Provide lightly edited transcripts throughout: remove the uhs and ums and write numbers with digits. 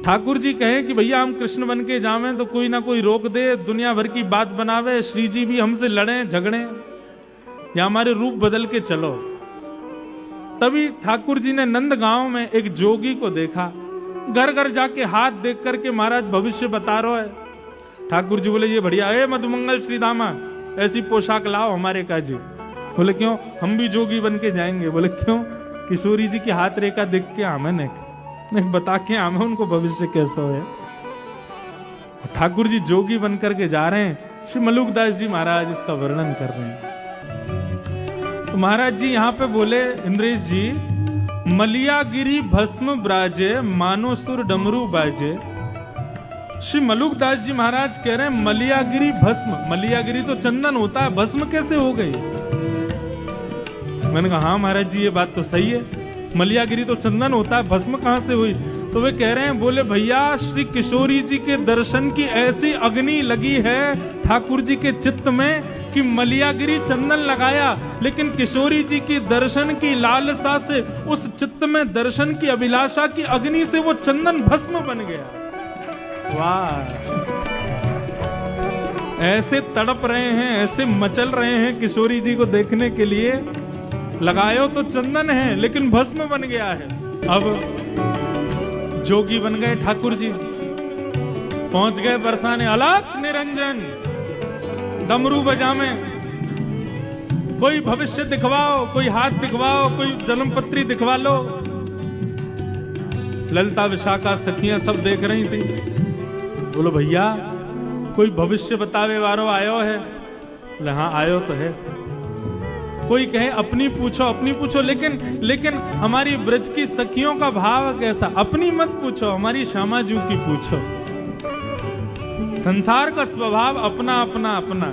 ठाकुर जी कहे कि भैया हम कृष्ण बन के जावें तो कोई ना कोई रोक दे, दुनिया भर की बात बनावे, श्री जी भी हमसे लड़े झगड़े, या हमारे रूप बदल के चलो। तभी ठाकुर जी ने नंद गांव में एक जोगी को देखा, घर घर जाके हाथ देख करके महाराज भविष्य बता रहा है। ठाकुर जी बोले ये बढ़िया है, मधुमंगल श्री दामा ऐसी पोशाक लाओ हमारे काजी। बोले क्यों, हम भी जोगी बन के जाएंगे। बोले क्यों, किशोरी जी की हाथ रेखा देख के आमे ने बता के आमे उनको भविष्य कैसा है। ठाकुर जी जोगी बन करके जा रहे हैं, श्री मलुकदास जी महाराज इसका वर्णन कर रहे हैं। तो महाराज जी यहाँ पे बोले, इंद्रेश जी, मलियागिरी भस्म ब्राजे मानो सुर डमरू बाजे। श्री मलुकदास जी महाराज कह रहे हैं मलियागिरी भस्म, मलियागिरी तो चंदन होता है, भस्म कैसे हो गई। मैंने कहा हाँ महाराज जी ये बात तो सही है, मलियागिरी तो चंदन होता है, भस्म कहां से हुई। तो वे कह रहे हैं, बोले भैया श्री किशोरी जी के दर्शन की ऐसी अग्नि लगी है ठाकुर जी के चित्त में कि मलियागिरी चंदन लगाया, लेकिन किशोरी जी की दर्शन की लालसा से, उस चित्त में दर्शन की अभिलाषा की अग्नि से वो चंदन भस्म बन गया। वाह, ऐसे तड़प रहे हैं, ऐसे मचल रहे हैं किशोरी जी को देखने के लिए, लगायो तो चंदन है लेकिन भस्म बन गया है। अब जोगी बन गए ठाकुर जी, पहुंच गए बरसाने अलख निरंजन, डमरू बजावे, कोई भविष्य दिखवाओ, कोई हाथ दिखवाओ, कोई जन्मपत्री दिखवा लो। ललिता विशाखा सखियां सब देख रही थी। बोलो भैया कोई भविष्य बतावे वारो आयो है। बोले हाँ आयो तो है। कोई कहे अपनी पूछो, अपनी पूछो, लेकिन हमारी ब्रज की सखियों का भाव कैसा, अपनी मत पूछो, हमारी श्यामा जी की पूछो। संसार का स्वभाव अपना अपना अपना,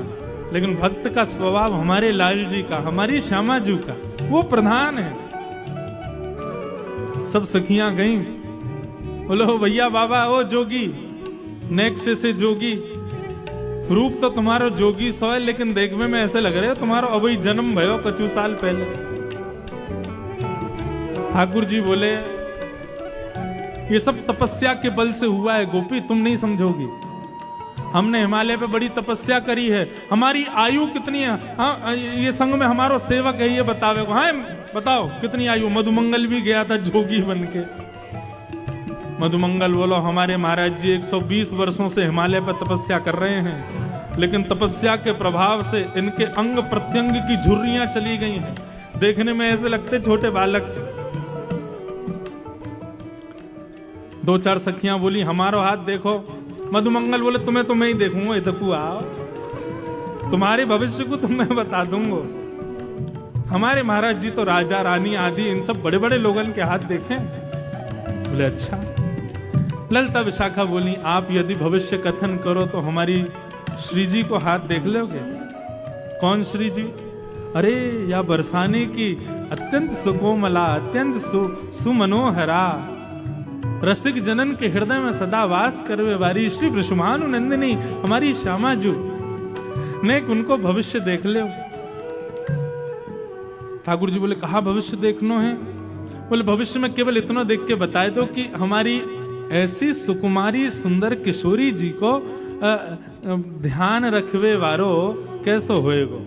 लेकिन भक्त का स्वभाव हमारे लाल जी का, हमारी श्यामा जी का, वो प्रधान है। सब सखियां गईं। बोलो भैया बाबा ओ जोगी, नेक्स्ट से जोगी, रूप तो तुम्हारो जोगी सो है, लेकिन देखने में ऐसे लग रहे हो तुम्हारो अभी जन्म भयो कछु साल पहले। ठाकुर जी बोले ये सब तपस्या के बल से हुआ है गोपी, तुम नहीं समझोगी। हमने हिमालय पे बड़ी तपस्या करी है, हमारी आयु कितनी है। हाँ ये संग में हमारो सेवक है, ये बतावे। हाँ बताओ कितनी आयु। मधुमंगल भी गया था जोगी बन के। मधुमंगल बोलो हमारे महाराज जी 120 वर्षों से हिमालय पर तपस्या कर रहे हैं, लेकिन तपस्या के प्रभाव से इनके अंग प्रत्यंग की झुर्रियां चली गई हैं, देखने में ऐसे लगते छोटे बालक। दो चार सखियां बोली हमारो हाथ देखो। मधुमंगल बोले तुम्हें तो मैं ही देखूंगा, इधर आओ, तुम्हारे भविष्य को तो मैं बता दूंगा। हमारे महाराज जी तो राजा रानी आदि इन सब बड़े बड़े लोगों के हाथ देखें। बोले अच्छा। ललिता विशाखा बोली आप यदि भविष्य कथन करो तो हमारी श्री जी को हाथ देख लोगे। कौन श्री जी? अरे या बरसाने की अत्यंत सुकोमला, अत्यंत सुमनोहरा, रसिक जनन के हृदय में सदा वास करवे वारी श्री वृषभानु नंदिनी हमारी श्यामा जी ने उनको भविष्य देख ले। ठाकुर जी बोले कहा भविष्य देखनो है? बोले भविष्य में केवल इतना देख के बताए दो कि हमारी ऐसी सुकुमारी सुंदर किशोरी जी को ध्यान रखवे वारो कैसो होएगो।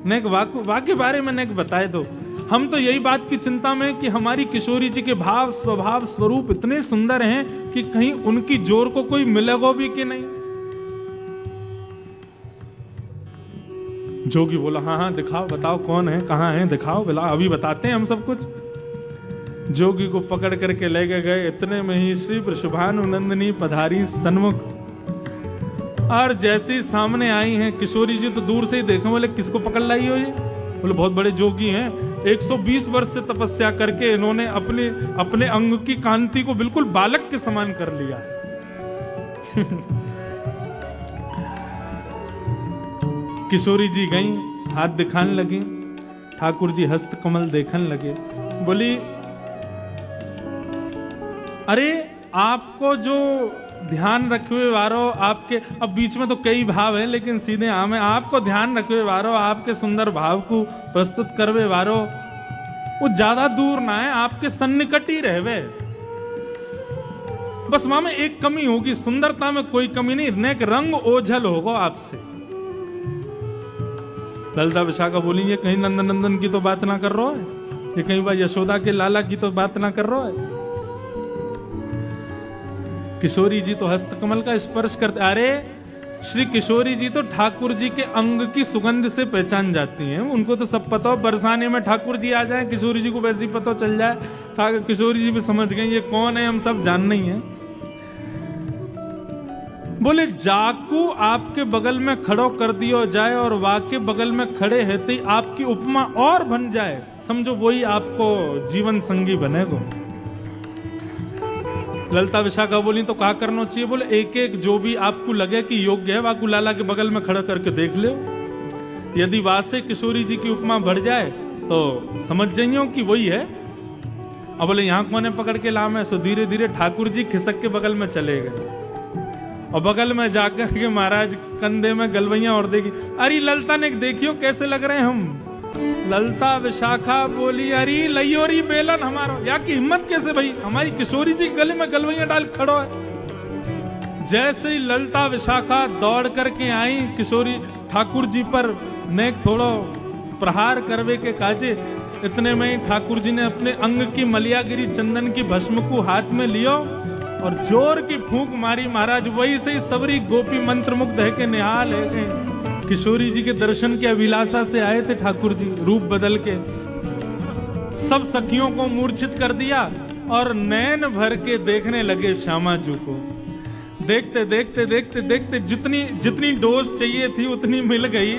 नेक वाक्य बारे में नेक बताए दो। हम तो यही बात की चिंता में कि हमारी किशोरी जी के भाव स्वभाव स्वरूप इतने सुंदर हैं कि कहीं उनकी जोर को कोई मिलेगा भी कि नहीं। जोगी बोला हाँ हाँ दिखाओ, बताओ कौन है, कहाँ है, दिखाओ, बोला अभी बताते हैं हम सब कुछ। जोगी को पकड़ करके ले गए। इतने में ही श्री वृषभानु नंदिनी पधारी सन्मुख, और जैसे सामने आई हैं किशोरी जी तो दूर से ही देखे। बोले किसको पकड़ लाई हो ये? बोले बहुत बड़े जोगी हैं, 120 वर्ष से तपस्या करके इन्होंने अपने अंग की कांति को बिल्कुल बालक के समान कर लिया। किशोरी जी गईं, हाथ दिखाने लगी। ठाकुर जी हस्त कमल देखने लगे। बोली अरे आपको जो ध्यान रखवे वारो, आपके अब बीच में तो कई भाव हैं लेकिन सीधे आम है, आपको ध्यान रखवे वारो, आपके सुंदर भाव को प्रस्तुत करवे वारो वो ज्यादा दूर ना है, आपके सन्निकट ही रहवे। बस वहां में एक कमी होगी, सुंदरता में कोई कमी नहीं, नेक रंग ओझल होगा आपसे। ललिता विशाखा बोली ये कहीं नंदन नंदन की तो बात ना कर रहा है, ये कहीं बार यशोदा के लाला की तो बात ना कर रहा है। किशोरी जी तो हस्तकमल का स्पर्श करते, अरे श्री किशोरी जी तो ठाकुर जी के अंग की सुगंध से पहचान जाती हैं, उनको तो सब पता हो। बरसाने में ठाकुर जी आ जाए, किशोरी जी को वैसे ही पता चल जाए, किशोरी जी भी समझ गए ये कौन है, हम सब जानना ही है। बोले जाकू आपके बगल में खड़ो कर दियो जाए और वाके बगल में खड़े रहते आपकी उपमा और बन जाए, समझो वही आपको जीवन संगी बनेगा। ललिता विशाखा बोली तो क्या करना चाहिए? बोले एक एक जो भी आपको लगे कि योग्य है वाकू लाला के बगल में खड़ा करके देख लो, यदि वासे किशोरी जी की उपमा बढ़ जाए तो समझ जाइयो कि वही है। अब बोले यहां कोने पकड़ के लाम है, सो धीरे धीरे ठाकुर जी खिसक के बगल में चले गए और बगल में जाकर के महाराज कंधे में गलवैया और देगी। अरे ललिता ने देखियो कैसे लग रहे हैं हम। ललिता विशाखा बोली अरे लयोरी बेलन हमारा, या की हिम्मत कैसे भाई, हमारी किशोरी जी गले में गलवैया डाल खड़ो है। जैसे ही ललिता विशाखा दौड़ करके आई किशोरी ठाकुर जी पर नेक थोड़ो प्रहार करवे के काजे, इतने में ही ठाकुर जी ने अपने अंग की मलियागिरी चंदन की भस्म को हाथ में लियो और जोर की फूंक मारी। महाराज वही से सबरी गोपी मंत्र मुग्ध है के निहाल है। किशोरी जी के दर्शन की अभिलाषा से आए थे ठाकुर जी, रूप बदल के सब सखियों को मूर्छित कर दिया और नैन भर के देखने लगे श्यामा जी को। देखते देखते देखते देखते जितनी जितनी डोज चाहिए थी उतनी मिल गई।